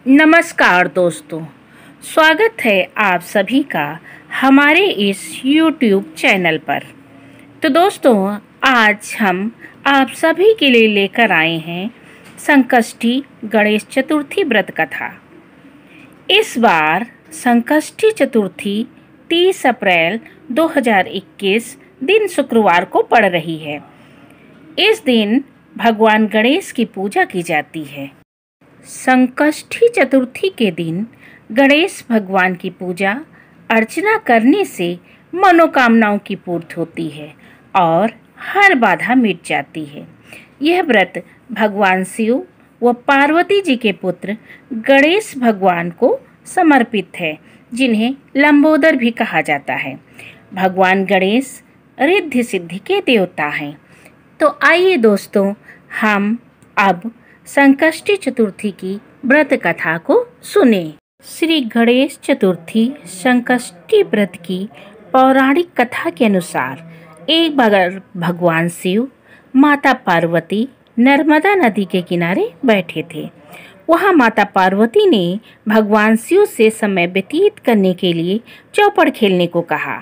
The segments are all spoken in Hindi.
नमस्कार दोस्तों, स्वागत है आप सभी का हमारे इस YouTube चैनल पर। तो दोस्तों, आज हम आप सभी के लिए लेकर आए हैं संकष्टी गणेश चतुर्थी व्रत कथा। इस बार संकष्टी चतुर्थी 30 अप्रैल 2021 दिन शुक्रवार को पड़ रही है। इस दिन भगवान गणेश की पूजा की जाती है। संकष्टी चतुर्थी के दिन गणेश भगवान की पूजा अर्चना करने से मनोकामनाओं की पूर्ति होती है और हर बाधा मिट जाती है। यह व्रत भगवान शिव व पार्वती जी के पुत्र गणेश भगवान को समर्पित है, जिन्हें लंबोदर भी कहा जाता है। भगवान गणेश रिद्धि सिद्धि के देवता हैं। तो आइए दोस्तों, हम अब संकष्टी चतुर्थी की व्रत कथा को सुने। श्री गणेश चतुर्थी संकष्टी व्रत की पौराणिक कथा के अनुसार एक बार भगवान शिव माता पार्वती नर्मदा नदी के किनारे बैठे थे। वहां माता पार्वती ने भगवान शिव से समय व्यतीत करने के लिए चौपड़ खेलने को कहा।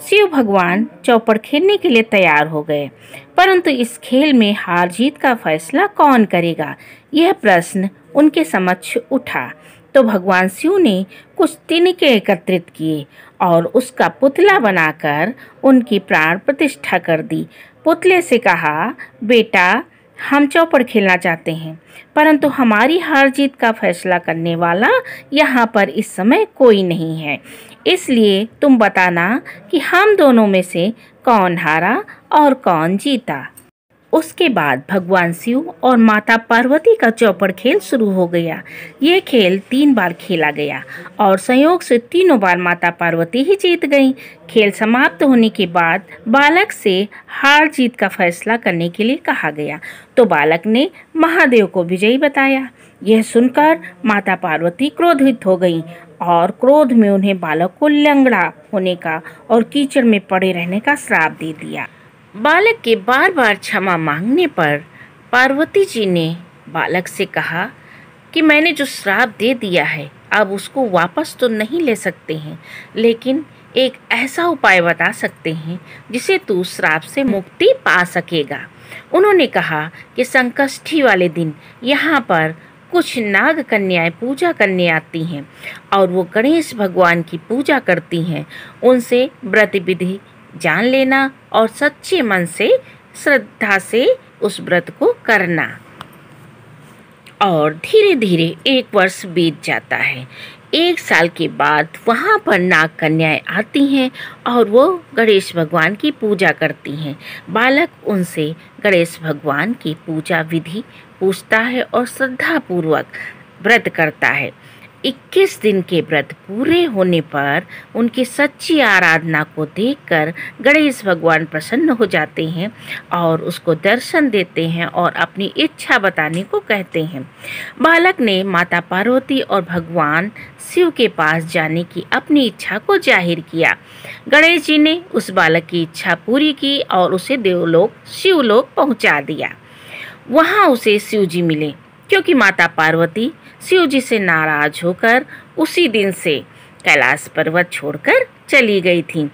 शिव भगवान चौपड़ खेलने के लिए तैयार हो गए, परंतु इस खेल में हार जीत का फैसला कौन करेगा, यह प्रश्न उनके समक्ष उठा। तो भगवान शिव ने कुछ तिनके एकत्रित किए और उसका पुतला बनाकर उनकी प्राण प्रतिष्ठा कर दी। पुतले से कहा, बेटा, हम चौपड़ खेलना चाहते हैं, परंतु हमारी हार जीत का फैसला करने वाला यहाँ पर इस समय कोई नहीं है। इसलिए तुम बताना कि हम दोनों में से कौन हारा और कौन जीता। उसके बाद भगवान शिव और माता पार्वती का चौपड़ खेल शुरू हो गया। ये खेल 3 बार खेला गया और संयोग से तीनों बार माता पार्वती ही जीत गईं। खेल समाप्त होने के बाद बालक से हार जीत का फैसला करने के लिए कहा गया, तो बालक ने महादेव को विजयी बताया। यह सुनकर माता पार्वती क्रोधित हो गईं और क्रोध में उन्हें बालक को लंगड़ा होने का और कीचड़ में पड़े रहने का श्राप दे दिया। बालक के बार बार क्षमा मांगने पर पार्वती जी ने बालक से कहा कि मैंने जो श्राप दे दिया है, अब उसको वापस तो नहीं ले सकते हैं, लेकिन एक ऐसा उपाय बता सकते हैं जिसे तू श्राप से मुक्ति पा सकेगा। उन्होंने कहा कि संकष्टी वाले दिन यहाँ पर कुछ नाग कन्याएं पूजा करने आती हैं और वो गणेश भगवान की पूजा करती हैं। उनसे व्रत विधि जान लेना और सच्चे मन से श्रद्धा से उस व्रत को करना। और धीरे धीरे 1 वर्ष बीत जाता है। 1 साल के बाद वहाँ पर नाग कन्याएं आती हैं और वो गणेश भगवान की पूजा करती हैं। बालक उनसे गणेश भगवान की पूजा विधि पूछता है और श्रद्धापूर्वक व्रत करता है। 21 दिन के व्रत पूरे होने पर उनकी सच्ची आराधना को देखकर गणेश भगवान प्रसन्न हो जाते हैं और उसको दर्शन देते हैं और अपनी इच्छा बताने को कहते हैं। बालक ने माता पार्वती और भगवान शिव के पास जाने की अपनी इच्छा को जाहिर किया। गणेश जी ने उस बालक की इच्छा पूरी की और उसे देवलोक शिवलोक पहुंचा दिया। वहां उसे शिव जी मिले, क्योंकि माता पार्वती शिव जी से नाराज होकर उसी दिन से कैलाश पर्वत छोड़कर चली गई थी।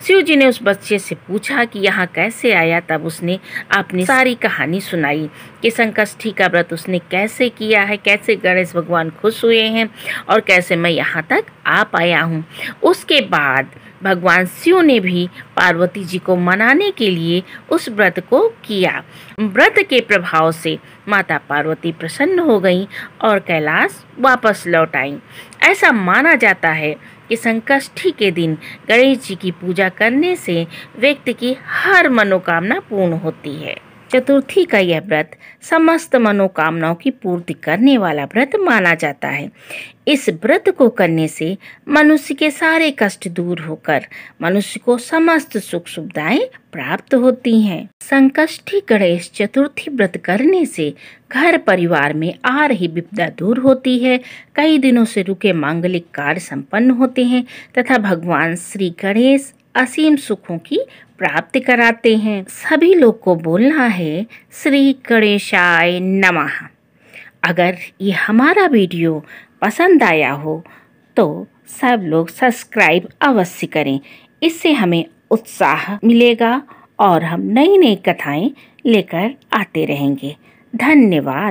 शिव जी ने उस बच्चे से पूछा कि यहाँ कैसे आया। तब उसने अपनी सारी कहानी सुनाई कि संकष्टी का व्रत उसने कैसे किया है, कैसे गणेश भगवान खुश हुए हैं और कैसे मैं यहाँ तक आ पाया हूँ। उसके बाद भगवान शिव ने भी पार्वती जी को मनाने के लिए उस व्रत को किया। व्रत के प्रभाव से माता पार्वती प्रसन्न हो गईं और कैलाश वापस लौट आईं। ऐसा माना जाता है कि संकष्टी के दिन गणेश जी की पूजा करने से व्यक्ति की हर मनोकामना पूर्ण होती है। चतुर्थी का यह व्रत समस्त मनोकामनाओं की पूर्ति करने वाला व्रत माना जाता है। इस व्रत को करने से मनुष्य के सारे कष्ट दूर होकर मनुष्य को समस्त सुख सुविधाएं प्राप्त होती हैं। संकष्टी गणेश चतुर्थी व्रत करने से घर परिवार में आ रही विपदा दूर होती है। कई दिनों से रुके मांगलिक कार्य संपन्न होते हैं तथा भगवान श्री गणेश असीम सुखों की प्राप्ति कराते हैं। सभी लोग को बोलना है, श्री गणेशाय नमः। अगर ये हमारा वीडियो पसंद आया हो तो सब लोग सब्सक्राइब अवश्य करें। इससे हमें उत्साह मिलेगा और हम नई नई कथाएं लेकर आते रहेंगे। धन्यवाद।